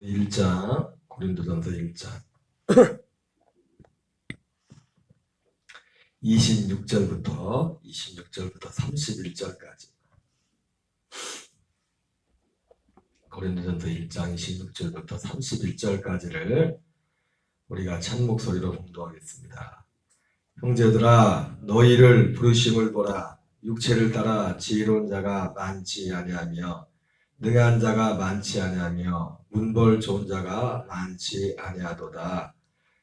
1장, 고린도전서 1장 26절부터 31절까지. 고린도전서 1장 26절부터 31절까지를 우리가 찬 목소리로 봉독하겠습니다. 형제들아, 너희를 부르심을 보라. 육체를 따라 지혜로운 자가 많지 아니하며 능한 자가 많지 아니하며 문벌 좋은 자가 많지 아니하도다.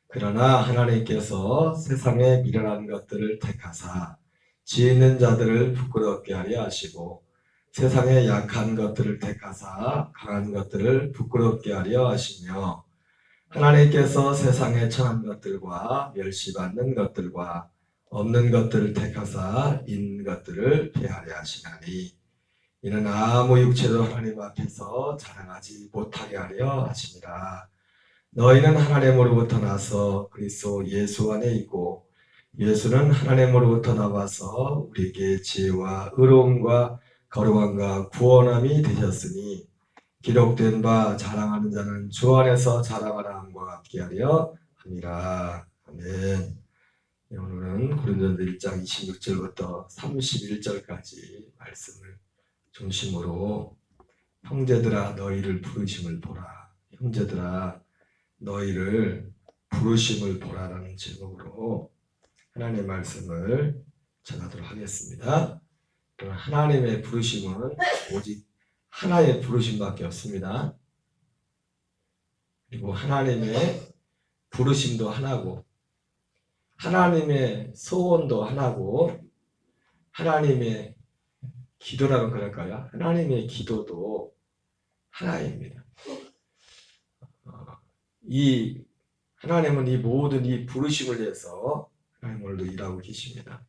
그러나 하나님께서 세상에 미련한 것들을 택하사 지혜 있는 자들을 부끄럽게 하려 하시고 세상에 약한 것들을 택하사 강한 것들을 부끄럽게 하려 하시며 하나님께서 세상에 천한 것들과 멸시받는 것들과 없는 것들을 택하사 있는 것들을 폐하려 하시나니 이는 아무 육체도 하나님 앞에서 자랑하지 못하게 하려 하심이라. 너희는 하나님으로부터 나서 그리스도 예수 안에 있고 예수는 하나님으로부터 나와서 우리에게 지혜와 의로움과 거룩함과 구원함이 되셨으니 기록된 바 자랑하는 자는 주 안에서 자랑하라 함과 같게 하려 함이라. 아멘. 오늘은 고린도전서 1장 26절부터 31절까지 말씀을 중심으로 형제들아 너희를 부르심을 보라. 형제들아 너희를 부르심을 보라라는 제목으로 하나님의 말씀을 전하도록 하겠습니다. 그러나 하나님의 부르심은 오직 하나의 부르심밖에 없습니다. 그리고 하나님의 부르심도 하나고 하나님의 소원도 하나고 하나님의 기도라면 그럴까요? 하나님의 기도도 하나입니다. 이 하나님은 이 모든 이 부르심을 위해서 하나님 오늘도 일하고 계십니다.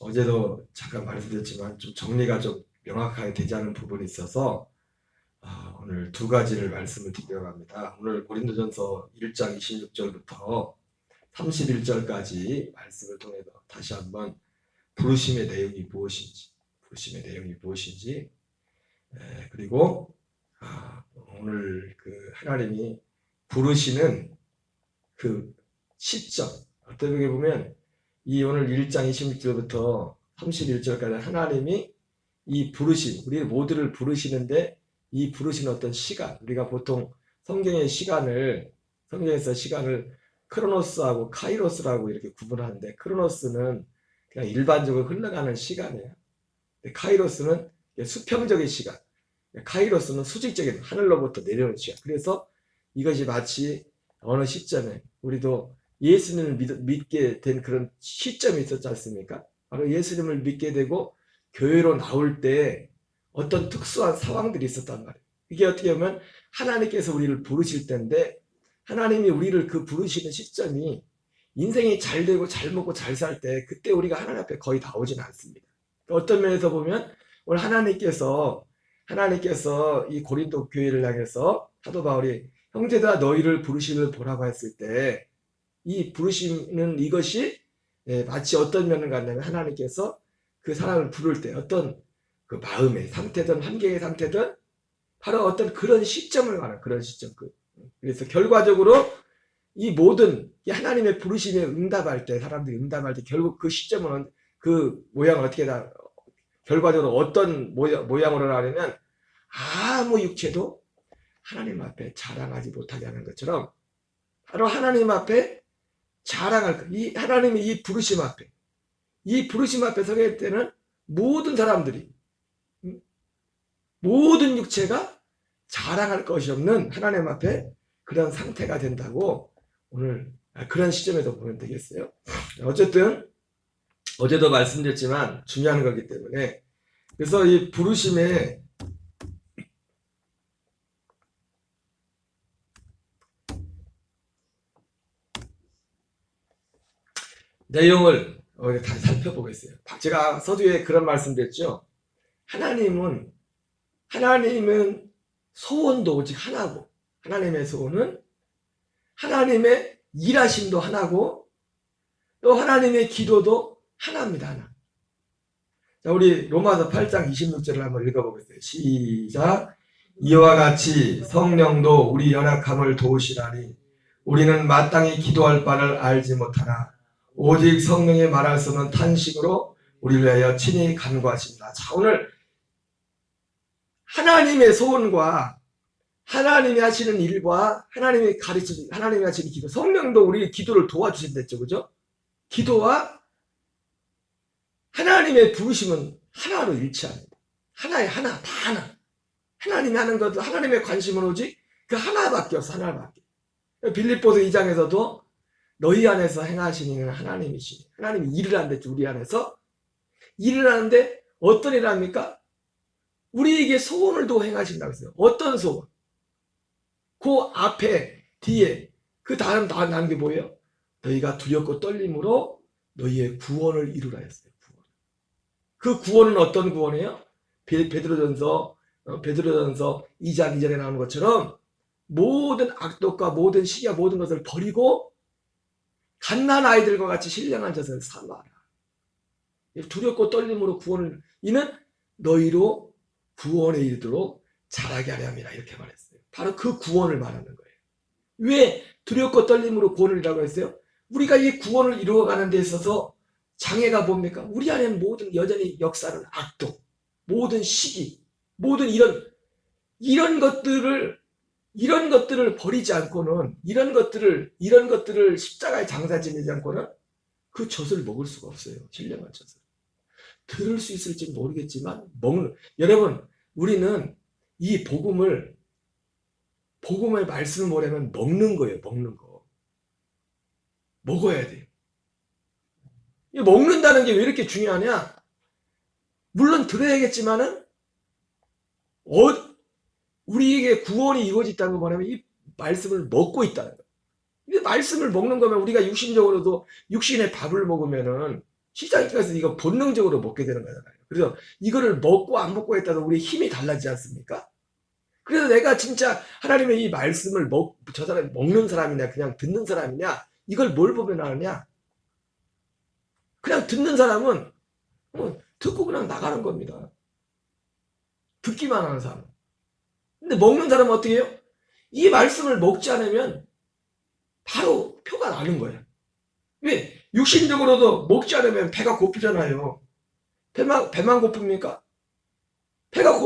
어제도 잠깐 말씀드렸지만 좀 정리가 좀 명확하게 되지 않은 부분이 있어서 오늘 두 가지를 말씀을 드리려고 합니다. 오늘 고린도전서 1장 26절부터 31절까지 말씀을 통해서 다시 한번 부르심의 내용이 무엇인지 그리고 오늘 그 하나님이 부르시는 그 시점, 어떻게 보면 이 오늘 1장 26절부터 31절까지 하나님이 이 부르심, 우리 모두를 부르시는데 이 부르시는 어떤 시간, 우리가 보통 성경에서 시간을 크로노스하고 카이로스라고 이렇게 구분하는데, 크로노스는 그냥 일반적으로 흘러가는 시간이에요. 카이로스는 수평적인 시간, 카이로스는 수직적인 하늘로부터 내려오는 시간. 그래서 이것이 마치 어느 시점에 우리도 예수님을 믿게 된 그런 시점이 있었지 않습니까? 바로 예수님을 믿게 되고 교회로 나올 때 어떤 특수한 상황들이 있었단 말이에요. 이게 어떻게 보면 하나님께서 우리를 부르실 때인데, 하나님이 우리를 그 부르시는 시점이 인생이 잘 되고 잘 먹고 잘 살 때, 그때 우리가 하나님 앞에 거의 나오지는 않습니다. 어떤 면에서 보면 오늘 하나님께서 이 고린도 교회를 향해서 사도 바울이 형제들아 너희를 부르심을 보라고 했을 때, 이 부르시는 이것이 마치 어떤 면을 갖냐면 하나님께서 그 사람을 부를 때 어떤 그 마음의 상태든 환경의 상태든 바로 어떤 그런 시점을 말하는 그런 시점. 그래서 결과적으로 이 모든 하나님의 부르심에 응답할 때, 사람들이 응답할 때 결국 그 시점은 그 모양을 어떻게 결과적으로 어떤 모양으로 하려면 아무 육체도 하나님 앞에 자랑하지 못하게 하는 것처럼 바로 하나님 앞에 자랑할 이 하나님의 이 부르심 앞에 서게 때는 모든 사람들이, 모든 육체가 자랑할 것이 없는 하나님 앞에 그런 상태가 된다고 오늘 그런 시점에서 보면 되겠어요. 어쨌든 어제도 말씀드렸지만 중요한 거기 때문에, 그래서 이 부르심의 내용을 다시 살펴보겠어요. 제가 서두에 그런 말씀드렸죠. 하나님은 소원도 오직 하나고, 하나님의 소원은 하나님의 일하심도 하나고, 또 하나님의 기도도 하나입니다. 하나. 자, 우리 로마서 8장 26절을 한번 읽어보겠어요. 시작. 이와 같이 성령도 우리 연약함을 도우시라니 우리는 마땅히 기도할 바를 알지 못하나 오직 성령이 말할 수 없는 탄식으로 우리를 위하여 친히 간구하십니다. 자, 오늘 하나님의 소원과 하나님이 하시는 일과 하나님이 하나님이 하시는 기도, 성령도 우리 기도를 도와주신댔죠, 그죠? 기도와 하나님의 부르심은 하나로 일치합니다. 하나에 하나, 다 하나. 하나님이 하는 것도 하나님의 관심은 오직 그 하나밖에 없어, 하나밖에. 빌립보서 2장에서도 너희 안에서 행하시는 이는 하나님이시니, 하나님이 일을 하는데 우리 안에서 일을 하는데 어떤 일을 합니까? 우리에게 소원을 도 행하신다고 했어요. 어떤 소원? 그 앞에 뒤에 그 다음 다 나온 게 뭐예요? 너희가 두렵고 떨림으로 너희의 구원을 이루라 했어요. 구원. 그 구원은 어떤 구원이에요? 베드로전서 2장 2절에 나오는 것처럼 모든 악독과 모든 시기와 모든 것을 버리고 갓난 아이들과 같이 신령한 젖을 삼아라. 두렵고 떨림으로 구원을 이는 너희로 구원에 이르도록 자라게 하려 함이라 이렇게 말했어요. 바로 그 구원을 말하는 거예요. 왜 두렵고 떨림으로 구원을 이라고 했어요? 우리가 이 구원을 이루어가는 데 있어서 장애가 뭡니까? 우리 안에는 모든 여전히 역사는 악독, 모든 시기, 모든 이런 것들을 버리지 않고는 이런 것들을 십자가에 장사 지내지 않고는 그 젖을 먹을 수가 없어요. 신령한 젖을. 들을 수 있을지 모르겠지만 여러분, 우리는 이 복음의 말씀을 뭐냐면 먹는 거예요. 먹는 거. 먹어야 돼요. 먹는다는 게 왜 이렇게 중요하냐? 물론 들어야겠지만은 우리에게 구원이 이루어졌다는 거 뭐냐면 이 말씀을 먹고 있다는 거예요. 이 말씀을 먹는 거면 우리가 육신적으로도 육신의 밥을 먹으면은 시장에서 이거 본능적으로 먹게 되는 거잖아요. 그래서 이거를 먹고 안 먹고 했다고 우리 힘이 달라지지 않습니까? 그래서 내가 진짜 하나님의 이 말씀을 저 사람이 먹는 사람이냐 그냥 듣는 사람이냐 이걸 뭘 보면 아느냐? 그냥 듣는 사람은 듣고 그냥 나가는 겁니다. 듣기만 하는 사람. 근데 먹는 사람은 어떻게 해요? 이 말씀을 먹지 않으면 바로 표가 나는 거예요. 왜? 육신적으로도 먹지 않으면 배가 고프잖아요. 배만 고픕니까? 배가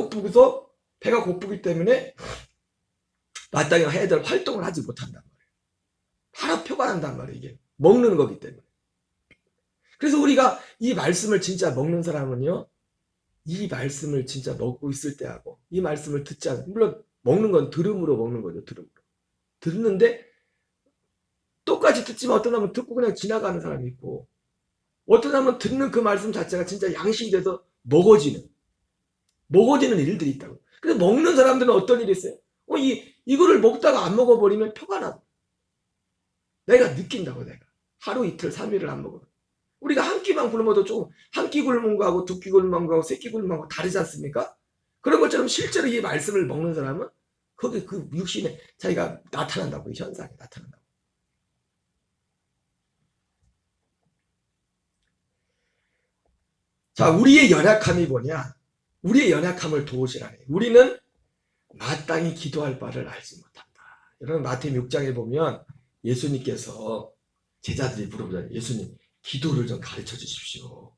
고프기 때문에 마땅히 해야 될 활동을 하지 못한단 말이에요. 바로 표가 난단 말이에요. 이게 먹는 거기 때문에. 그래서 우리가 이 말씀을 진짜 먹는 사람은요, 이 말씀을 진짜 먹고 있을 때하고 이 말씀을 듣지 않아요. 물론 먹는 건 들음으로 먹는 거죠. 들음으로. 듣는데 똑같이 듣지만 어떤 사람은 듣고 그냥 지나가는 사람이 있고 어떤 사람은 듣는 그 말씀 자체가 진짜 양식이 돼서 먹어지는 일들이 있다고. 근데 먹는 사람들은 어떤 일이 있어요? 이거를 먹다가 안 먹어버리면 표가 나. 내가 느낀다고 내가. 하루 이틀 3일을 안 먹으면. 우리가 한 끼만 굶어도 조금 한 끼 굶은 거하고 두 끼 굶은 거하고 세 끼 굶은 거하고 다르지 않습니까? 그런 것처럼 실제로 이 말씀을 먹는 사람은 거기 그 육신에 자기가 나타난다고. 이 현상이 나타난다고. 자, 우리의 연약함이 뭐냐? 우리의 연약함을 도우시라니. 우리는 마땅히 기도할 바를 알지 못한다. 여러분 마태복음 6장에 보면 예수님께서 제자들이 물어보잖아요. 예수님 기도를 좀 가르쳐 주십시오.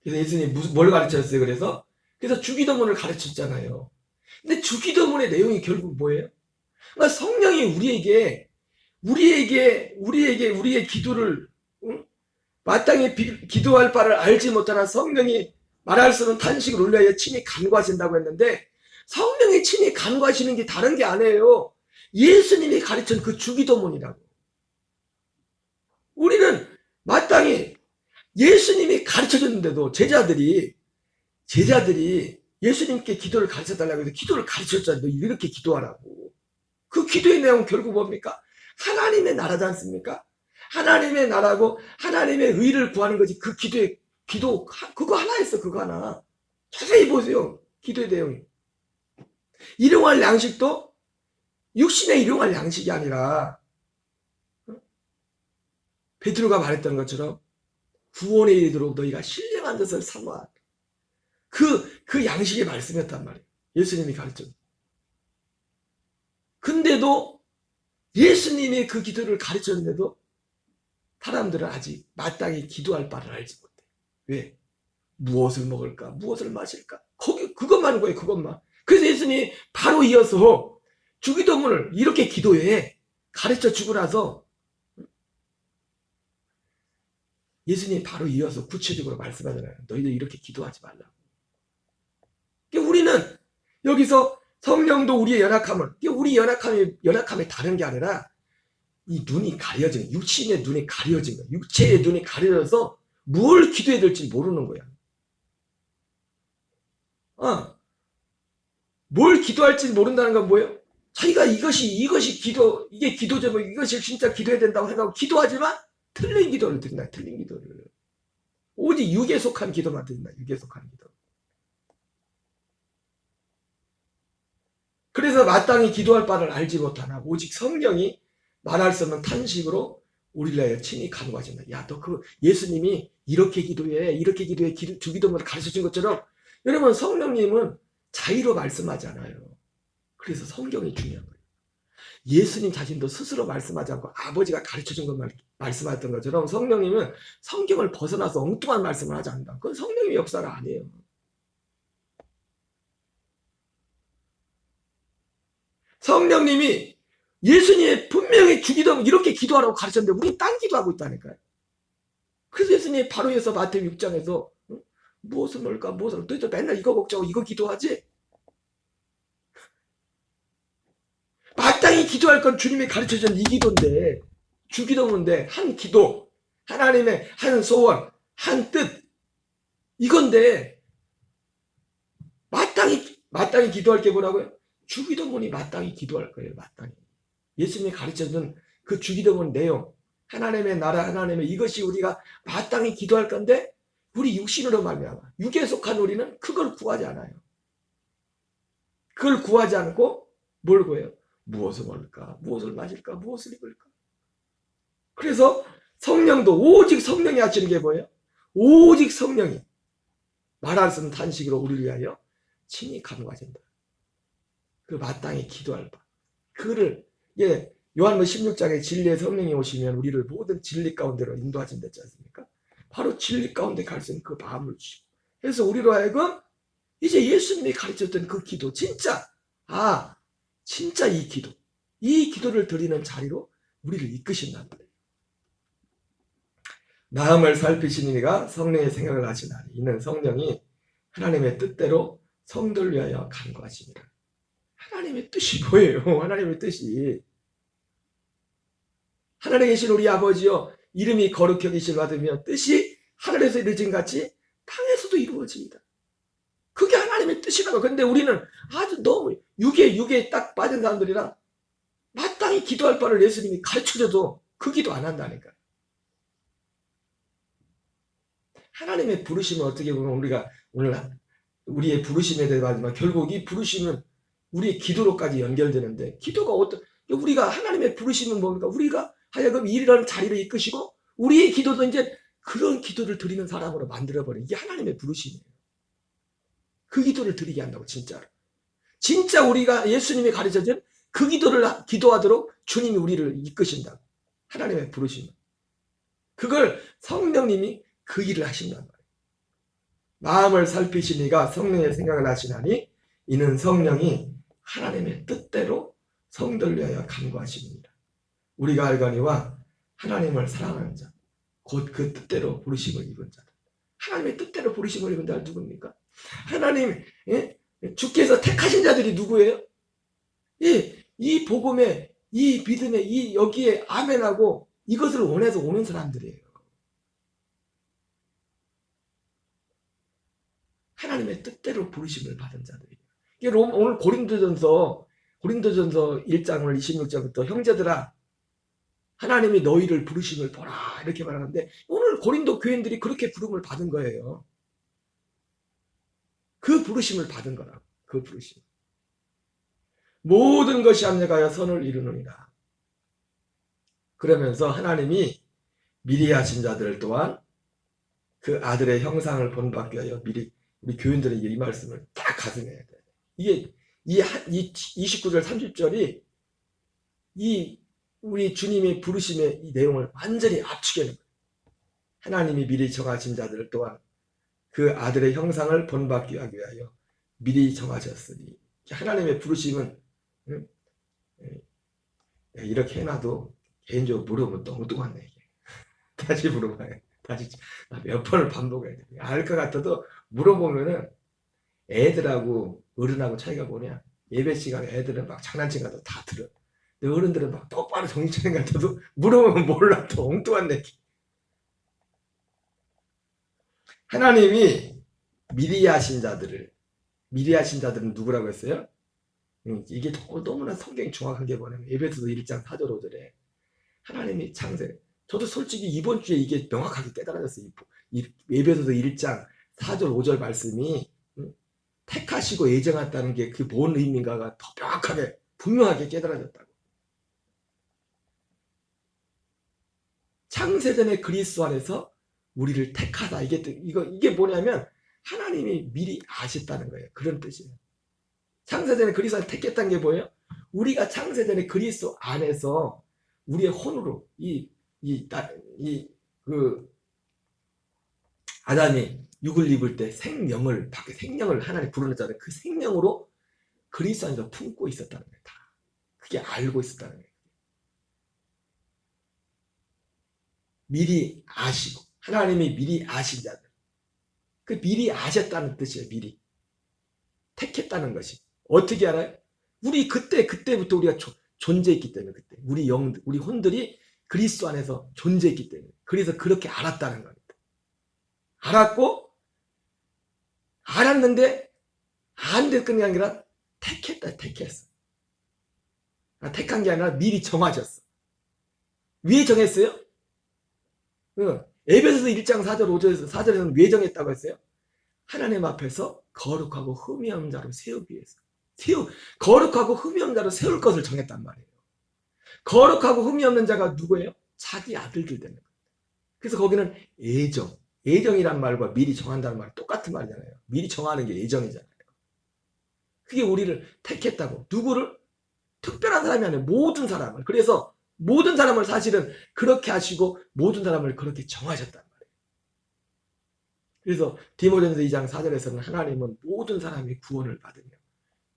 그래서 예수님이 뭘 가르쳤어요? 그래서 주기도문을 가르쳤잖아요. 근데 주기도문의 내용이 결국 뭐예요? 그러니까 성령이 우리의 기도를 마땅히 기도할 바를 알지 못하나 성령이 말할 수 없는 탄식을 울려야 친히 간구하신다고 했는데 성령이 친히 간구하시는 게 다른 게 아니에요. 예수님이 가르친 그 주기도문이라고. 우리는 마땅히 예수님이 가르쳐줬는데도 제자들이 예수님께 기도를 가르쳐달라고 해서 기도를 가르쳤잖아요. 너 이렇게 기도하라고. 그 기도의 내용은 결국 뭡니까? 하나님의 나라지 않습니까? 하나님의 나라고 하나님의 의를 구하는 거지. 그 기도 그거 하나였어. 그거 하나. 자세히 보세요. 기도의 내용이. 일용할 양식도 육신의 일용할 양식이 아니라 베드로가 말했던 것처럼 구원에 이르도록 너희가 신령한 것을 삼아. 그 양식의 말씀이었단 말이에요. 예수님이 가르쳤죠. 근데도 예수님이 그 기도를 가르쳤는데도 사람들은 아직 마땅히 기도할 바를 알지 못해. 왜? 무엇을 먹을까? 무엇을 마실까? 그것만 거예요, 그것만. 그래서 예수님이 바로 이어서 주기도문을 이렇게 기도해. 가르쳐 주고 나서 예수님이 바로 이어서 구체적으로 말씀하잖아요. 너희들 이렇게 기도하지 말라고. 그러니까 우리는 여기서 성령도 우리의 연약함을, 우리 연약함이 다른 게 아니라 이 눈이 가려진, 육신의 눈이 가려진 거야. 육체의 눈이 가려져서 뭘 기도해야 될지 모르는 거야. 뭘 기도할지 모른다는 건 뭐예요? 자기가 이것이 기도, 이게 기도죠. 뭐 이것이 진짜 기도해야 된다고 생각하고 기도하지만 틀린 기도를 드린다. 틀린 기도를. 오직 육에 속한 기도만 드린다. 육에 속한 기도. 그래서 마땅히 기도할 바를 알지 못하나 오직 성령이 말할 수 없는 탄식으로 우리를 하여 친히 간구하신다. 야, 너 그 예수님이 이렇게 기도해 주기도문을 가르쳐준 것처럼 여러분 성령님은 자의로 말씀하잖아요. 그래서 성경이 중요한 거예요. 예수님 자신도 스스로 말씀하지 않고 아버지가 가르쳐준 것만 말씀하셨던 것처럼 성령님은 성경을 벗어나서 엉뚱한 말씀을 하지 않는다. 그건 성령의 역사가 아니에요. 성령님이 예수님이 분명히 주기도문 이렇게 기도하라고 가르쳤는데 우리 딴 기도하고 있다니까요. 그래서 예수님이 바로 해서 마태복음 6장에서 무엇을 먹을까 무엇을 너희들 맨날 이거 걱정하고 이거 기도하지? 마땅히 기도할 건 주님이 가르쳐준 이 기도인데 주기도문인데 한 기도 하나님의 한 소원 한 뜻 이건데 마땅히 기도할 게 뭐라고요? 주기도문이 마땅히 기도할 거예요. 마땅히 예수님이 가르쳐준 그 주기도문 내용 하나님의 나라 하나님의 이것이 우리가 마땅히 기도할 건데 우리 육신으로 말미암아 육에 속한 우리는 그걸 구하지 않아요. 그걸 구하지 않고 뭘 구해요? 무엇을 먹을까? 무엇을 마실까? 무엇을 입을까? 그래서 성령도 오직 성령이 하시는 게 뭐예요? 오직 성령이 말할 수 없는 탄식으로 우리를 위하여 친히 간구하신다. 그 마땅히 기도할 바. 그를 요한복음 16장에 진리의 성령이 오시면 우리를 모든 진리 가운데로 인도하신댔지 않습니까? 바로 진리 가운데 갈 수 있는 그 마음을 주시고 그래서 우리로 하여금 이제 예수님이 가르쳤던 그 기도 진짜 이 기도를 드리는 자리로 우리를 이끄신단 말이에요. 마음을 살피시는 이가 성령의 생각을 하시나니 이는 성령이 하나님의 뜻대로 성도를 위하여 간구하시니라. 하나님의 뜻이 뭐예요? 하나님의 뜻이 하늘에 계신 우리 아버지여 이름이 거룩히 여기실 받으며 뜻이 하늘에서 이루어진 같이 땅에서도 이루어집니다. 그게 하나님의 뜻이라고. 근데 우리는 아주 너무 육에 딱 빠진 사람들이라 마땅히 기도할 바를 예수님이 가르쳐줘도 그 기도 안 한다니까. 하나님의 부르심은 어떻게 보면 우리가 오늘 우리의 부르심에 대해 말하지만 결국 이 부르심은 우리의 기도로까지 연결되는데 기도가 우리가 하나님의 부르심은 뭡니까? 우리가 하여금 이런 자리를 이끄시고 우리의 기도도 이제 그런 기도를 드리는 사람으로 만들어버리는 이게 하나님의 부르심이에요. 그 기도를 드리게 한다고 진짜로. 진짜 우리가 예수님이 가르쳐준 그 기도를 기도하도록 주님이 우리를 이끄신다. 하나님의 부르심. 그걸 성령님이 그 일을 하신단 말이에요. 마음을 살피시니가 성령의 생각을 하시나니 이는 성령이 하나님의 뜻대로 성도를 위하여 간구하십니다. 우리가 알거니와 하나님을 사랑하는 자, 곧 그 뜻대로 부르심을 입은 자다. 하나님의 뜻대로 부르심을 입은 자는 누굽니까? 하나님, 주께서 택하신 자들이 누구예요? 이 복음에, 이 믿음에, 여기에 아멘하고 이것을 원해서 오는 사람들이에요. 하나님의 뜻대로 부르심을 받은 자들이에요. 오늘 고린도전서 1장 26절부터 형제들아 하나님이 너희를 부르심을 보라 이렇게 말하는데 오늘 고린도 교인들이 그렇게 부름을 받은 거예요. 그 부르심을 받은 거라고. 그 부르심. 모든 것이 합력하여 선을 이루느니라. 그러면서 하나님이 미리 하신 자들 또한 그 아들의 형상을 본받기 위하여 미리 우리 교인들에게 이 말씀을 딱 가슴에 해야 돼. 이게 이 29절 30절이 이 우리 주님의 부르심의 이 내용을 완전히 압축해 놓은 거예요. 하나님이 미리 정하신 자들 또한 그 아들의 형상을 본받기 위하여 미리 정하셨으니 하나님의 부르심은 이렇게 해놔도 개인적으로 물어보면 너무 뚱한데 이게. 다시 물어봐요. 다시 몇 번을 반복해야 돼. 알 것 같아도 물어보면은 애들하고 어른하고 차이가 뭐냐? 예배 시간에 애들은 막 장난치는 다 들어. 근데 어른들은 막 똑바로 정신 차린 것 같아도 물어보면 몰라. 또 엉뚱한 얘기. 하나님이 미리 하신 자들은 누구라고 했어요? 이게 너무나 성경이 정확하게 보면 에베소서 1장 4절 5절에 하나님이 창세. 저도 솔직히 이번 주에 이게 명확하게 깨달아졌어요. 에베소서 1장 4절 5절 말씀이 택하시고 예정했다는 게 그 뭔 의미인가가 더 명확하게 분명하게 깨달아졌다고. 창세전에 그리스도 안에서 우리를 택하다. 이게 뭐냐면 하나님이 미리 아셨다는 거예요. 그런 뜻이에요. 창세전에 그리스도 안에 택했다는 게 뭐예요? 우리가 창세전에 그리스도 안에서 우리의 혼으로 아담이 육을 입을 때 생명을 하나님 불어넣었잖아요. 그 생명으로 그리스도 안에서 품고 있었다는 거예요. 다. 그게 알고 있었다는 거예요. 미리 아시고 하나님이 미리 아신 자들. 그 미리 아셨다는 뜻이에요. 미리. 택했다는 것이. 어떻게 알아요? 우리 그때부터 우리가 존재했기 때문에 그때. 우리 혼들이 그리스도 안에서 존재했기 때문에. 그래서 그렇게 알았다는 겁니다. 알았고 알았는데 안 됐던 게 아니라 택했어. 택한 게 아니라 미리 정하셨어. 왜 정했어요? 에베소서 1장 4절에서는 왜 정했다고 했어요? 하나님 앞에서 거룩하고 흠이 없는 자로 세우기 위해서. 거룩하고 흠이 없는 자로 세울 것을 정했단 말이에요. 거룩하고 흠이 없는 자가 누구예요? 자기 아들들 되는 거예요. 그래서 거기는 애정이란 말과 미리 정한다는 말이 똑같은 말이잖아요. 미리 정하는 게 애정이잖아요. 그게 우리를 택했다고. 누구를? 특별한 사람이 아니에요. 모든 사람을. 그래서 모든 사람을 사실은 그렇게 하시고 모든 사람을 그렇게 정하셨단 말이에요. 그래서 디모데전서 2장 4절에서는 하나님은 모든 사람이 구원을 받으며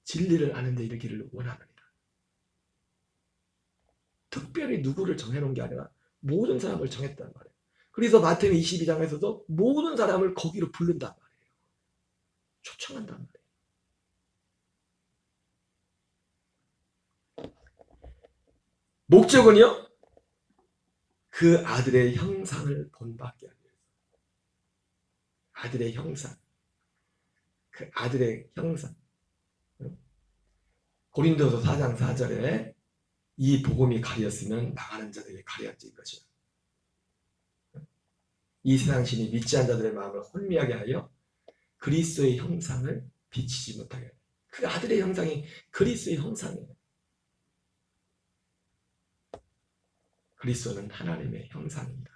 진리를 아는 데 이르기를 원하느니라. 특별히 누구를 정해놓은 게 아니라 모든 사람을 정했단 말이에요. 그래서 마태복음 22장에서도 모든 사람을 거기로 부른단 말이에요. 초청한단 말이에요. 목적은요? 그 아들의 형상을 본받게 하기 위해서. 아들의 형상. 그 아들의 형상. 고린도서 4장 4절에 이 복음이 가렸으면 망하는 자들에게 가려진 것이다. 이 세상 신이 믿지 않은 자들의 마음을 혼미하게 하여 그리스도의 형상을 비치지 못하게 해요. 그 아들의 형상이 그리스도의 형상이에요. 그리스도는 하나님의 형상입니다.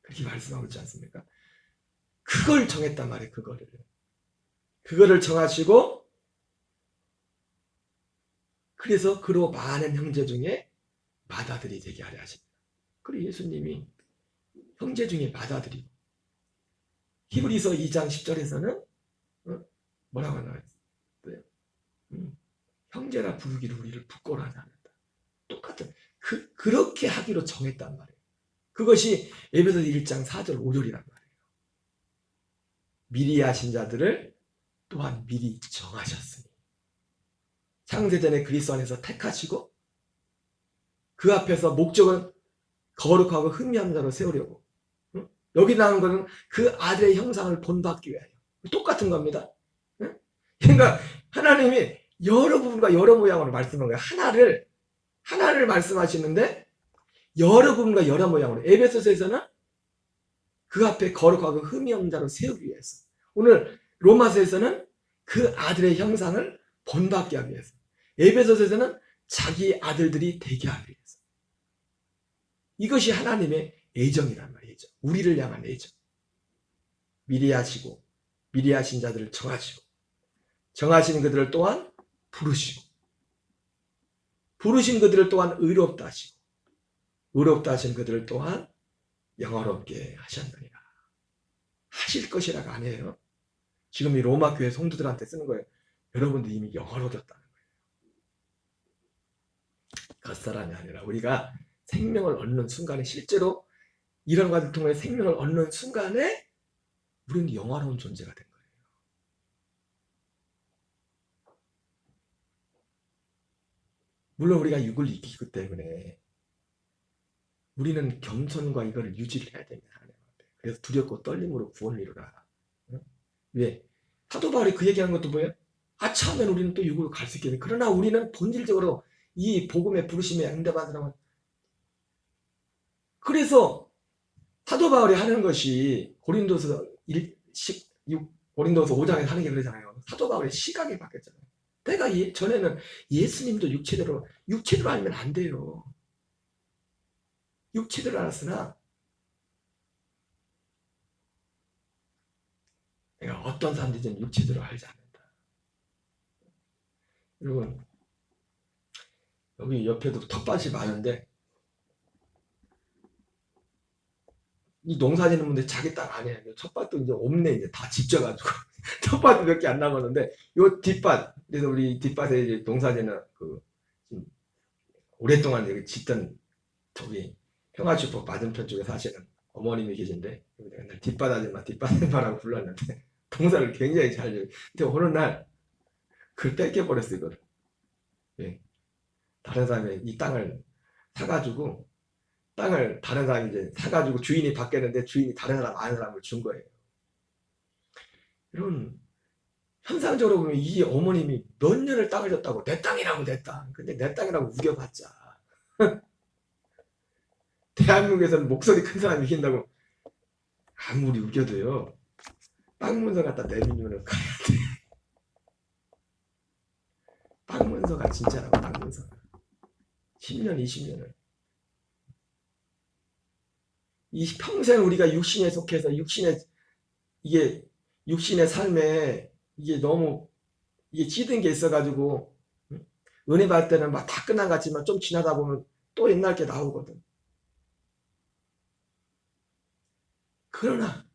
그렇게 말씀하고 있지 않습니까? 그걸 정했단 말이에요. 그거를 정하시고 그래서 그로 많은 형제 중에 맏아들이 되게 하려 하십니다. 그리고 예수님이 형제 중에 맏아들이고 히브리서 2장 10절에서는 뭐라고 나와있어요? 형제라 부르기를 우리를 부끄러워하지 않는다. 똑같은 그렇게 하기로 정했단 말이에요. 그것이 에베소서 1장 4절 5절이란 말이에요. 미리 하신 자들을 또한 미리 정하셨으니 창세전에 그리스도 안에서 택하시고 그 앞에서 목적은 거룩하고 흠이 없는 자로 세우려고. 여기 나오는 것은 그 아들의 형상을 본받기 위하여. 똑같은 겁니다. 그러니까 하나님이 여러 부분과 여러 모양으로 말씀한 거예요. 하나를 말씀하시는데 여러 부분과 여러 모양으로. 에베소서에서는 그 앞에 거룩하고 흠이 없는 자로 세우기 위해서. 오늘 로마서에서는 그 아들의 형상을 본받게 하기 위해서. 에베소서에서는 자기 아들들이 되게 하기 위해서. 이것이 하나님의 애정이란 말이죠. 우리를 향한 애정. 미리 하시고 미리 하신 자들을 정하시고 정하신 그들을 또한 부르시고 부르신 그들을 또한 의롭다 하시고 의롭다 하신 그들을 또한 영화롭게 하셨느니라. 하실 것이라가 아니에요. 지금 이 로마 교회 성도들한테 쓰는 거예요. 여러분들 이미 영화로워졌다는 거예요. 겉사람이 아니라 우리가 생명을 얻는 순간에 실제로 이런 과정을 통해 생명을 얻는 순간에 우리는 영화로운 존재가 된 거예요. 물론 우리가 육을 이기기 때문에 우리는 겸손과 이거를 유지를 해야 됩니다. 그래서 두렵고 떨림으로 구원을 이루라. 왜? 사도 바울이 그 얘기하는 것도 뭐예요? 처음엔 우리는 또 육으로 갈 수 있겠네. 그러나 우리는 본질적으로 이 복음의 부르심에 응답한 사람은 그래서 사도 바울이 하는 것이 고린도서 5장에서 하는 게 그러잖아요. 사도 바울의 시각이 바뀌었잖아요. 내가 전에는 예수님도 육체대로 알면 안 돼요. 육체대로 알았으나 내가 어떤 사람들이든 육체대로 알지 않는다. 여러분 여기 옆에도 텃밭이 많은데 이 농사 짓는 분들 자기 땅 아니에요. 텃밭도 이제 없네. 이제 다 집져가지고 텃밭도 몇 개 안 남았는데 요 뒷밭, 그래서 우리 뒷밭에 이제 농사 짓는 오랫동안 여기 짓던 저기 평화주포 맞은편 쪽에 사시는 어머님이 계신데 맨날 뒷밭 아줌마라고 불렀는데 농사를 굉장히 잘 지어요. 근데 어느 날 그걸 뺏겨버렸어 이거를. 예. 다른 사람이 이 땅을 사가지고 다른 사람이 이제 사가지고 주인이 바뀌었는데 주인이 다른 사람 아는 사람을 준 거예요. 이런 현상적으로 보면 이 어머님이 몇 년을 땅을 줬다고 내 땅이라고 내 땅. 근데 내 땅이라고 우겨봤자 대한민국에서는 목소리 큰 사람이 이긴다고 아무리 우겨도요 땅 문서 갖다 내밀면 가야 돼. 땅 문서가 진짜라고. 땅 문서 10년 20년을 이 평생 우리가 육신에 속해서 육신의 삶에 이게 너무 이게 찌든 게 있어가지고 은혜 받을 때는 막 다 끝난 것 같지만 좀 지나다 보면 또 옛날 게 나오거든. 그러나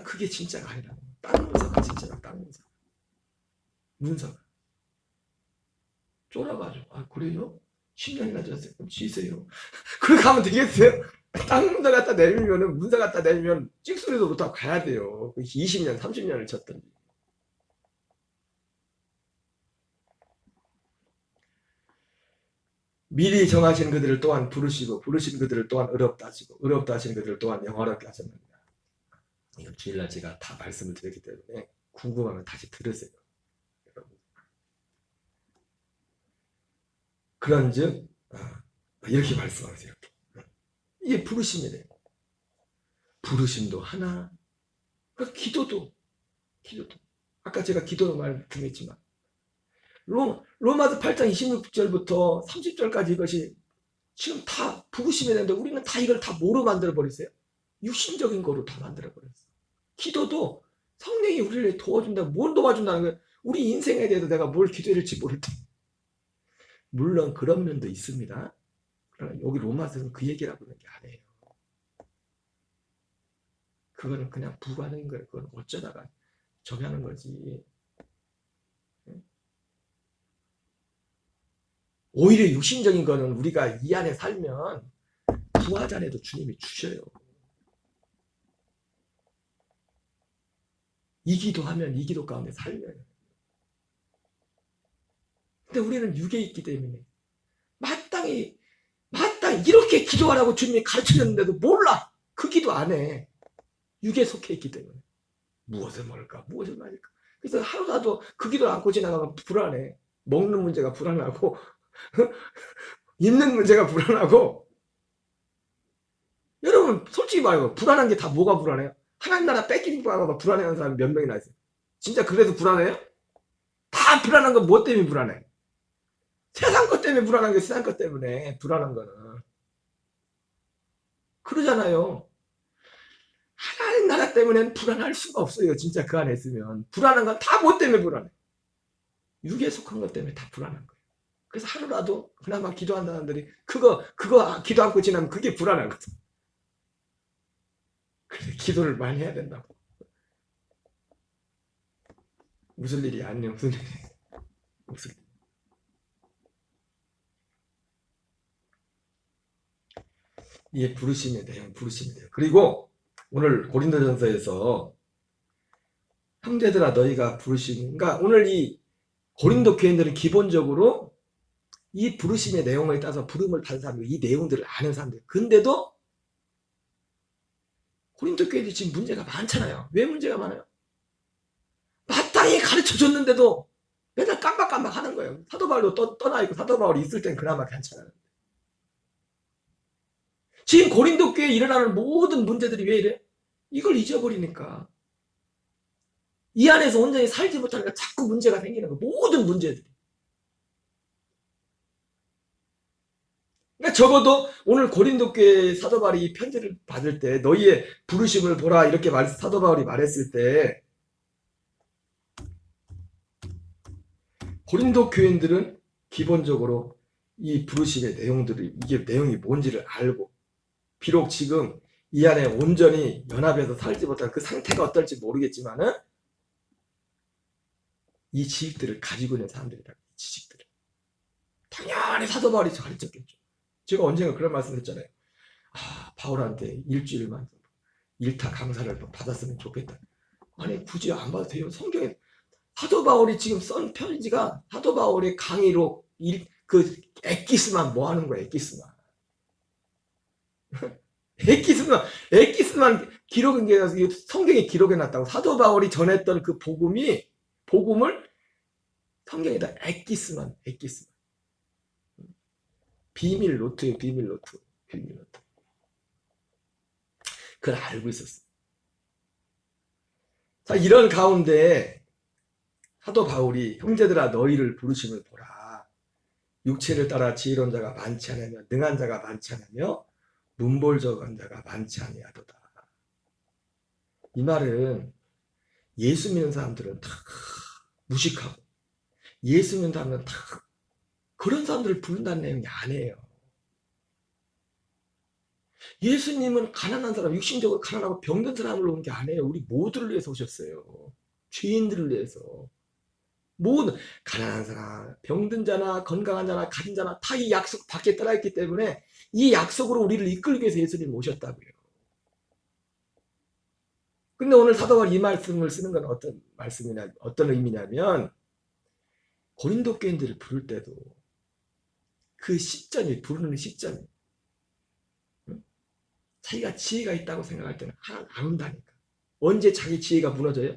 그게 진짜가 아니라고. 땅 문서가 진짜다. 땅 문서가 쫄아가지고 그래요? 10년이나 졌어요. 그럼 쉬세요. 그렇게 하면 되겠어요? 땅 문서 갖다 내밀면은 문서 갖다 내밀면 찍소리도 못하고 가야 돼요. 20년 30년을 쳤던지. 미리 정하신 그들을 또한 부르시고 부르신 그들을 또한 의롭다 하시고 의롭다 하신 그들을 또한 영화롭게 하셨느니라. 이건 주일날 제가 다 말씀을 드렸기 때문에 궁금하면 다시 들으세요. 여러분. 그런즉 이렇게 말씀하세요. 이게 부르심이래요. 부르심도 하나. 그러니까 기도도 아까 제가 기도로 말씀했지만 로마서 8장 26절부터 30절까지 이것이 지금 다 부르심이 되는데 우리는 다 이걸 다 뭐로 만들어 버렸어요? 육신적인 거로 다 만들어 버렸어. 기도도 성령이 우리를 도와준다. 뭘 도와준다는 거예요? 우리 인생에 대해서 내가 뭘 기도해야 될지 모를 때. 물론 그런 면도 있습니다. 그러나 여기 로마서는 그 얘기를 하고 있는 게 아니에요. 그거는 그냥 부가적인 거예요. 그건 어쩌다가 저기 하는 거지. 오히려 육신적인 거는 우리가 이 안에 살면 부하잔에도 주님이 주셔요. 이 기도하면 이 기도 가운데 살면. 근데 우리는 육에 있기 때문에 마땅히 이렇게 기도하라고 주님이 가르쳐줬는데도 몰라. 그 기도 안 해. 육에 속해 있기 때문에. 무엇을 먹을까? 무엇을 마실까? 그래서 하루라도 그 기도를 안고 지나가면 불안해. 먹는 문제가 불안하고 입는 문제가 불안하고. 여러분 솔직히 말해요. 불안한 게 다 뭐가 불안해요? 하나님 나라 뺏기는 거가 불안해하는 사람이 몇 명이나 있어요? 진짜 그래도 불안해요? 다 불안한 건 뭐 때문에 불안해? 세상 것 때문에 불안한 게 세상 것 때문에 불안한 거는. 그러잖아요. 하나님 나라 때문에는 불안할 수가 없어요. 진짜 그 안에 있으면. 불안한 건 다 뭐 때문에 불안해? 육에 속한 것 때문에 다 불안한 거예요. 그래서 하루라도 그나마 기도한다는 사람들이 그거 기도 않고 지나면 그게 불안하거든. 그래서 기도를 많이 해야 된다고. 무슨 일이 아니에요. 무슨 일이. 무슨 일. 이게 부르심의 내용, 부르심의 내용. 그리고 오늘 고린도전서에서 형제들아 너희가 부르심, 그러니까 오늘 이 고린도 교인들은 기본적으로 이 부르심의 내용에 따라서 부름을 받은 사람들, 이 내용들을 아는 사람들. 근데도 고린도 교인들이 지금 문제가 많잖아요. 왜 문제가 많아요? 마땅히 가르쳐 줬는데도 맨날 깜박깜박 하는 거예요. 사도 바울도 떠나 있고 사도 바울이 있을 땐 그나마 괜찮아요. 지금 고린도 교회에 일어나는 모든 문제들이 왜 이래? 이걸 잊어버리니까. 이 안에서 온전히 살지 못하니까 자꾸 문제가 생기는 거예요. 모든 문제들이. 그러니까 적어도 오늘 고린도 교회 사도 바울이 이 편지를 받을 때 너희의 부르심을 보라 이렇게 사도 바울이 말했을 때 고린도 교인들은 기본적으로 이 부르심의 내용들이 이게 내용이 뭔지를 알고 비록 지금 이 안에 온전히 연합해서 살지 못한 그 상태가 어떨지 모르겠지만은 이 지식들을 가지고 있는 사람들이다. 이 지식들을. 당연히 사도 바울이 가르쳤겠죠. 제가 언젠가 그런 말씀 했잖아요. 바울한테 일주일만 일타 강사를 받았으면 좋겠다. 아니 굳이 안 받아도 돼요. 성경에 사도 바울이 지금 쓴 편지가 사도 바울의 강의로 그 엑기스만 뭐 하는 거야. 엑기스만. 엑기스만 기록한 게 성경에 기록해놨다고. 사도 바울이 전했던 그 복음을 성경에다 엑기스만. 비밀 노트예요. 비밀 노트. 그걸 알고 있었어. 자, 이런 가운데 사도 바울이 형제들아 너희를 부르심을 보라. 육체를 따라 지혜로운 자가 많지 않으며 능한 자가 많지 않으며 문볼적한 자가 많지 아니하도다. 이 말은 예수 믿는 사람들은 다 무식하고 예수 믿는 사람들은 다 그런 사람들을 부른다는 내용이 아니에요. 예수님은 가난한 사람, 육신적으로 가난하고 병든 사람을 온 게 아니에요. 우리 모두를 위해서 오셨어요. 죄인들을 위해서. 모든 가난한 사람, 병든 자나 건강한 자나 가진 자나 다 이 약속 밖에 따라있기 때문에 이 약속으로 우리를 이끌기 위해서 예수님 오셨다고요. 근데 오늘 사도 바울이 이 말씀을 쓰는 건 어떤 의미냐면 고린도 교인들을 부를 때도 그 시점이 부르는 시점이 자기가 지혜가 있다고 생각할 때는 하나님 안 온다니까. 언제 자기 지혜가 무너져요?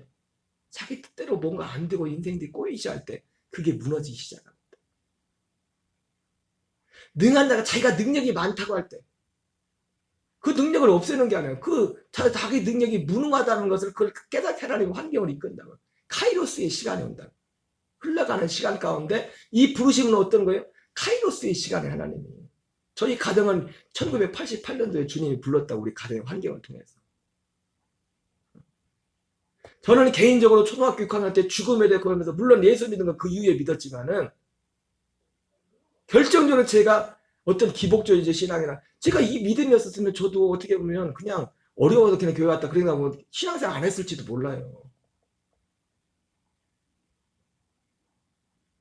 자기 뜻대로 뭔가 안 되고 인생들이 꼬이시 할 때 그게 무너지기 시작합니다. 능한 자가 자기가 능력이 많다고 할 때 그 능력을 없애는 게 아니에요. 자기 능력이 무능하다는 것을 그걸 깨닫게 하라는 환경을 이끈다고. 카이로스의 시간이 온다. 흘러가는 시간 가운데 이 부르심은 어떤 거예요? 카이로스의 시간에 하나님이. 저희 가정은 1988년도에 주님이 불렀다고 우리 가정의 환경을 통해서. 저는 개인적으로 초등학교 6학년 때 죽음에 대해 고하면서 물론 예수 믿는 건 그 이후에 믿었지만은 결정적으로 제가 어떤 기복적인 신앙이나 제가 이 믿음이었으면 저도 어떻게 보면 그냥 어려워서 그냥 교회 왔다 그러고 신앙생활 안 했을지도 몰라요.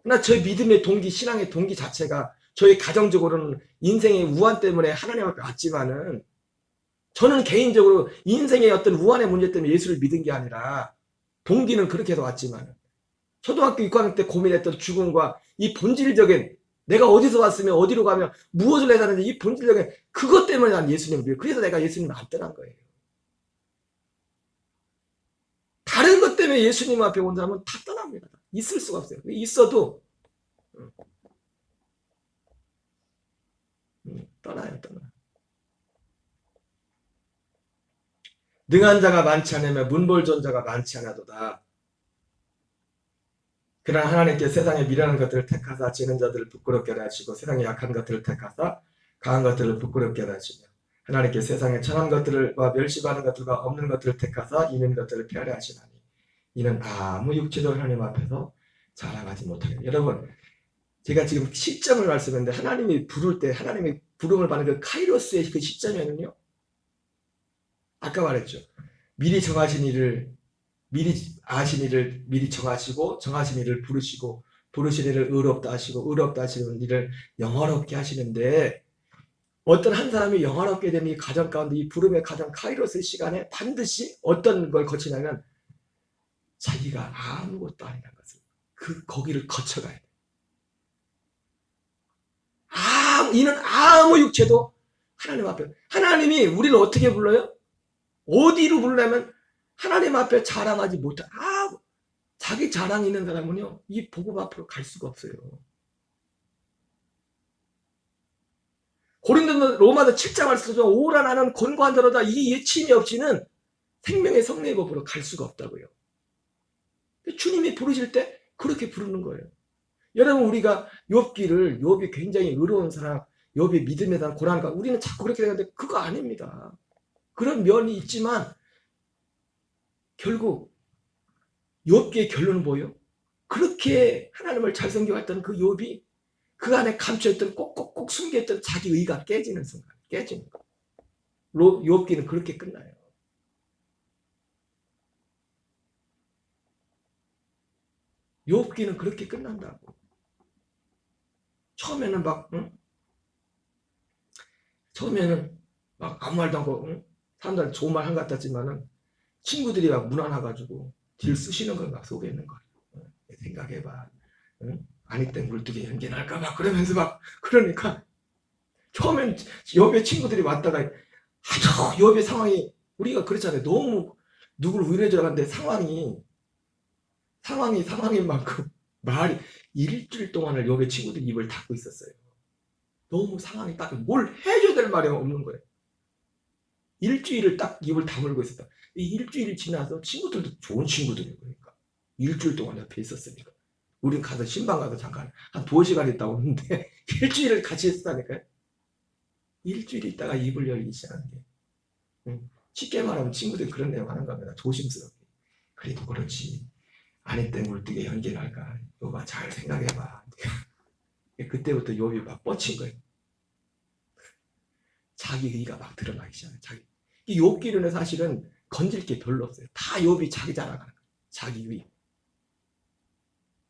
그러나 저 믿음의 동기, 신앙의 동기 자체가 저희 가정적으로는 인생의 우환 때문에 하나님 앞에 왔지만은 저는 개인적으로 인생의 어떤 우환의 문제 때문에 예수를 믿은 게 아니라 동기는 그렇게 해서 왔지만 초등학교 6학년 때 고민했던 죽음과 이 본질적인 내가 어디서 왔으면 어디로 가면 무엇을 해야 하는지 이 본질적인 그것 때문에 난 예수님을 믿어요. 그래서 내가 예수님을 안 떠난 거예요. 다른 것 때문에 예수님 앞에 온 사람은 다 떠납니다. 있을 수가 없어요. 있어도 떠나요. 능한 자가 많지 않으며 문볼전자가 많지 않아도다. 그러나 하나님께 세상에 미련한 것들을 택하사 지는 자들을 부끄럽게 하시고 세상에 약한 것들을 택하사 강한 것들을 부끄럽게 하시며 하나님께 세상에 천한 것들과 멸시받는 것들과 없는 것들을 택하사 있는 것들을 피하려 하시나니 이는 아무 육체적 하나님 앞에서 자랑하지 못하게. 여러분 제가 지금 시점을 말씀했는데 하나님이 부를 때 하나님의 부름을 받는 그 카이로스의 그 시점에는요. 아까 말했죠. 미리 정하신 일을 미리 아신 일을 미리 정하시고 정하신 일을 부르시고 부르신 일을 의롭다 하시고 의롭다 하시는 일을 영화롭게 하시는데 어떤 한 사람이 영화롭게 되는 이 과정 가운데 이 부름의 과정 카이로스의 시간에 반드시 어떤 걸 거치냐면 자기가 아무것도 아니라는 것을 거기를 거쳐가야 돼. 이는 아무 육체도 하나님 앞에 하나님이 우리를 어떻게 불러요? 어디로 부르려면 하나님 앞에 자랑하지 못한 자기 자랑 있는 사람은요 이 복음 앞으로 갈 수가 없어요. 고린도 로마서 7장 말씀처럼 오라 나는 권고한 자로다 이 예침이 없이는 생명의 성례의 법으로 갈 수가 없다고요. 주님이 부르실 때 그렇게 부르는 거예요. 여러분 우리가 욥이 굉장히 의로운 사람, 욥이 믿음에 대한 고난과 우리는 자꾸 그렇게 되는데 그거 아닙니다. 그런 면이 있지만 결국 욥기의 결론은 뭐예요? 그렇게 하나님을 잘 섬겨왔던 그 욥이 그 안에 감춰있던 꼭꼭꼭 숨겨있던 자기 의가 깨지는 순간 깨지는 거예요. 욥기는 그렇게 끝나요. 욥기는 그렇게 끝난다고. 처음에는 처음에는 막 아무 말도 안 하고 사람들 좋은 말 한 것 같았지만은 친구들이 막 무난해가지고 딜 쓰시는 거 막 속에 있는 거예요. 생각해봐. 아니 때 물뜨기 연기날까 막 그러면서 막 그러니까 처음엔 욥의 친구들이 왔다가 아주 욥의 상황이 우리가 그렇잖아요. 너무 누구를 위로해 주려고 하는데 상황인 만큼 말이 일주일 동안을 욥의 친구들이 입을 닫고 있었어요. 너무 상황이 딱 뭘 해줘야 될 말이 없는 거예요. 일주일을 딱 입을 다물고 있었다. 이 일주일이 지나서 친구들도 좋은 친구들이에요. 그러니까 일주일 동안 옆에 있었으니까 우린 가서 신방 가서 잠깐 한 2시간 있다 오는데 일주일을 같이 있었다니까요. 일주일 있다가 입을 열기 시작하는 게 쉽게 말하면 친구들이 그런 내용 하는 겁니다. 조심스럽게. 그래도 그렇지. 아니 때 물뜨게 연기를 할까. 욥아 잘 생각해봐. 그때부터 욥이 막 뻗친 거예요. 자기 의가 막 드러나기 시작해요. 이 욥기는 사실은 건질 게 별로 없어요. 다 욥이 자기 자랑하는 거예요. 자기 의.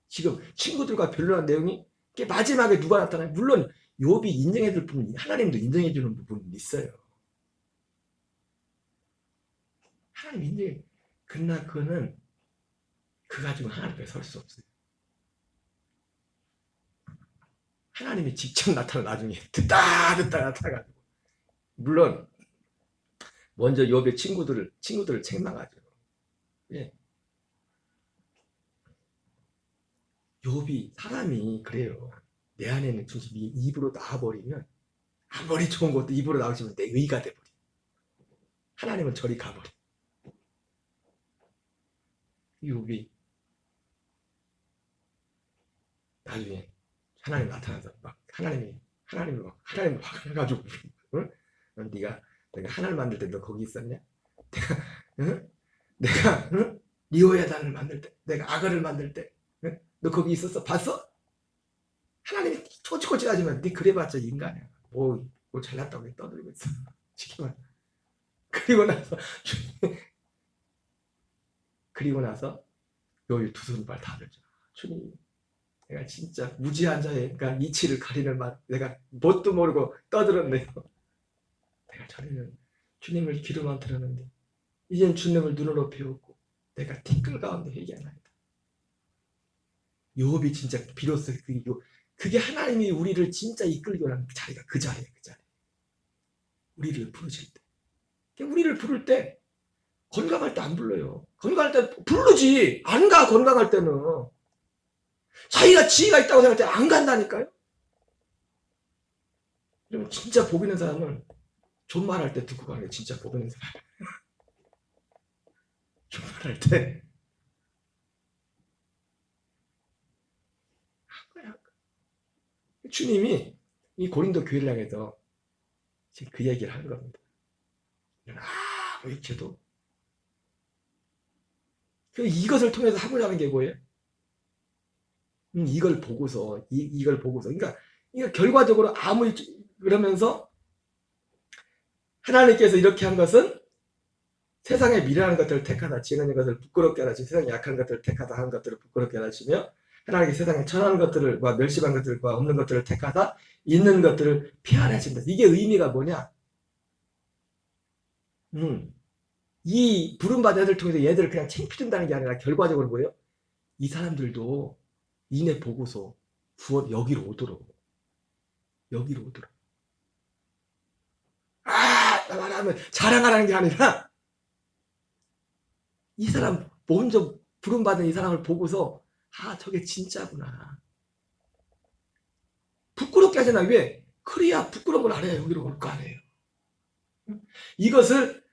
지금 친구들과 별로한 내용이 마지막에 누가 나타나요? 물론 욥이 인정해줄 부분이 하나님도 인정해주는 부분이 있어요. 하나님 인정해. 그러나 그거는 그 가지고 하나님 앞에 설 수 없어요. 하나님이 직접 나타나 나중에 듣다 나타나가지고 물론 먼저 욥의 친구들을 책망하죠. 예. 욥이 사람이 그래요. 내 안에 있는 중심이 입으로 나와버리면 아무리 좋은 것도 입으로 나오시면 내 의가 돼버려. 하나님은 저리 가버려. 욥이 나중에 하나님 나타나서 막 하나님이 화가 나가지고 응? 내가 하나를 만들 때 너 거기 있었냐? 내가 리오야단을 만들 때 내가 아가를 만들 때 너 거기 있었어? 봤어? 하나님이 초치코치 하지만 네 그래봤자 인간이야. 뭐 잘났다고 떠들고 있어. 지금은 그리고 나서 여기 두 손발 다 들죠. 주님, 내가 진짜 무지한 자의 그러니까 이치를 가리는 말, 내가 뭣도 모르고 떠들었네요. 내가 전에는 주님을 귀로만 들었는데 이젠 주님을 눈으로 배웠고 내가 티끌 가운데 회개하나이다. 욥이 진짜 비로소 그게 하나님이 우리를 진짜 이끌고 가는 자리가 그 자리예요. 그 자리. 우리를 부르실 때. 우리를 부를 때 건강할 때 안 불러요. 건강할 때 부르지. 안 가, 건강할 때는. 자기가 지위가 있다고 생각할 때 안 간다니까요. 그러면 진짜 복 있는 사람은 존말할 때 듣고 가는 게 진짜 복 있는 사람. 존말할 때. 주님이 이 고린도 교회를 향해서 지금 그 얘기를 하는 겁니다. 아무 육체도 이것을 통해서 하고자 하는 게 뭐예요? 이걸 보고서 이걸 보고서 그러니까 결과적으로 아무리 그러면서 하나님께서 이렇게 한 것은 세상에 미련한 것들을 택하다 지혜는 것을 부끄럽게 하다 세상에 약한 것들을 택하다 하는 것들을 부끄럽게 하시며 하나님께 세상에 천한 것들과 멸시한 것들과 없는 것들을 택하다 있는 것들을 피하신다. 이게 의미가 뭐냐? 이 부름받은 애들 통해서 얘들을 그냥 챙겨준다는 게 아니라 결과적으로 뭐예요? 이 사람들도 이내 보고서 구원 여기로 오도록 나 말하면 자랑하라는 게 아니라 이 사람 먼저 부름받은 이 사람을 보고서 저게 진짜구나. 부끄럽게 하잖아. 왜? 그래야 부끄러운 걸 안 해요. 여기로 올 거 아니에요. 이것을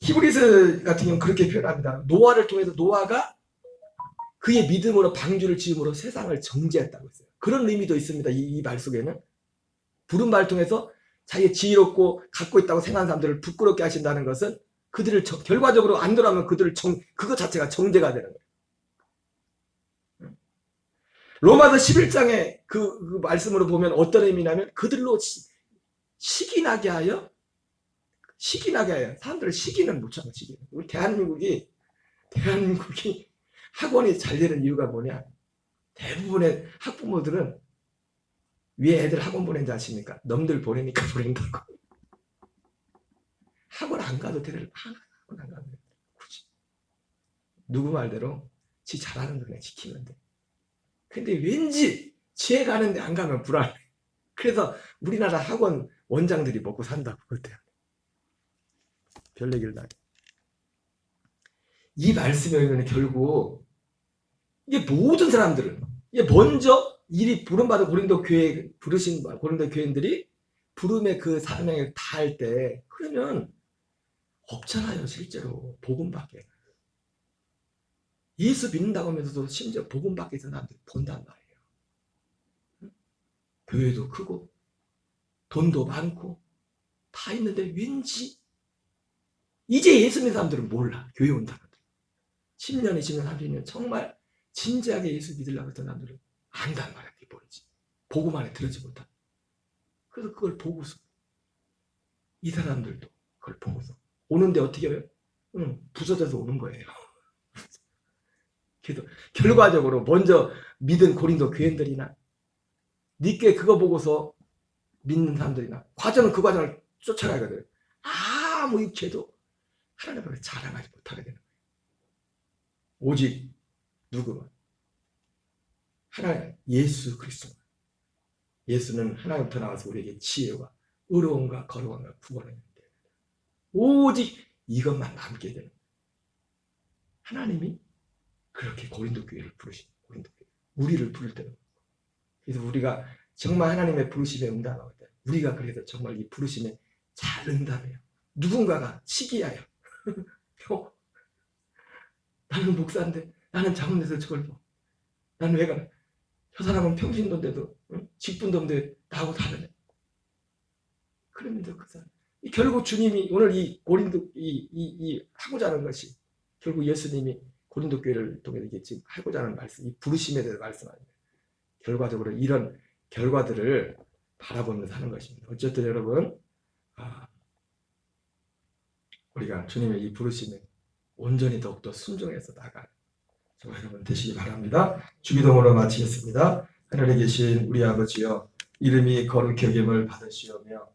히브리서 같은 경우는 그렇게 표현합니다. 노아를 통해서 노아가 그의 믿음으로 방주를 지음으로 세상을 정죄했다고 했어요. 그런 의미도 있습니다. 이 말 속에는 부름받을 통해서 자기의 지혜롭고 갖고 있다고 생각하는 사람들을 부끄럽게 하신다는 것은 그들을 결과적으로 안 돌아오면 그것 자체가 정죄가 되는 거예요. 로마서 11장의 그 말씀으로 보면 어떤 의미냐면 그들로 시기나게 하여 사람들을 시기는 못 참아. 시기는. 우리 대한민국이 학원이 잘 되는 이유가 뭐냐? 대부분의 학부모들은 왜 애들 학원 보낸지 아십니까? 놈들 보내니까 보낸다고. 학원 안 가도 되는 학원 안 가도 돼. 굳이 누구 말대로 지 잘하는 거 그냥 지키면 돼. 근데 왠지 지혜 가는데 안 가면 불안해. 그래서 우리나라 학원 원장들이 먹고 산다고 그것 때문에. 별 얘기를 다. 이 말씀에 의하면 결국 이게 모든 사람들은 이게 먼저 일이 부름받은 고린도 교회 부르신 고린도 교인들이 부름의 그 사명을 다할 때 그러면 없잖아요. 실제로 복음밖에. 예수 믿는다고 하면서도 심지어 복음밖에 있는 사람들이 본단 말이에요. 교회도 크고 돈도 많고 다 있는데 왠지 이제 예수 믿는 사람들은 몰라. 교회 온 사람들 10년, 20년, 30년 정말 진지하게 예수 믿으려고 했던 사람들은 안단 말이야. 그게 뭔지 복음 안에 들어지 못한. 그래서 그걸 보고서 이 사람들도 그걸 보고서 오는데 어떻게 해요? 부서져서 오는 거예요. 그래서 결과적으로 먼저 믿은 고린도 교인들이나 니께 그거 보고서 믿는 사람들이나 과정은 그 과정을 쫓아가거든. 아무 육체도 하나님 앞에 자랑하지 못하게 되는 거예요. 오직 누구만 하나님 예수 그리스도. 예수는 하나님부터 나와서 우리에게 지혜와 의로움과 거룩함과 구원을 주는데 오직 이것만 남게 되는 거예요. 하나님이 그렇게 고린도 교회를 부르신 고린도 교회 우리를 부를 때는 그래서 우리가 정말 하나님의 부르심에 응답할 때 우리가 그래서 정말 이 부르심에 잘 응답해요. 누군가가 시기하여 나는 목사인데 나는 작은 데서 저걸 봐. 나는 왜 가나? 저 사람은 평신도인데도 직분도 없는데 나하고 다르네. 그러면서 그 사람 결국 주님이 오늘 이 고린도 이 하고자 하는 것이 결국 예수님이 고린도 교회를 통해서 이게 지금 하고자 하는 말씀, 이 부르심에 대해서 말씀합니다. 결과적으로 이런 결과들을 바라보면서 하는 것입니다. 어쨌든 여러분, 우리가 주님의 이 부르심에 온전히 더욱더 순종해서 나갈 저와 여러분 되시기 바랍니다. 주기도문으로 마치겠습니다. 하늘에 계신 우리 아버지여, 이름이 거룩히 여김을 받으시오며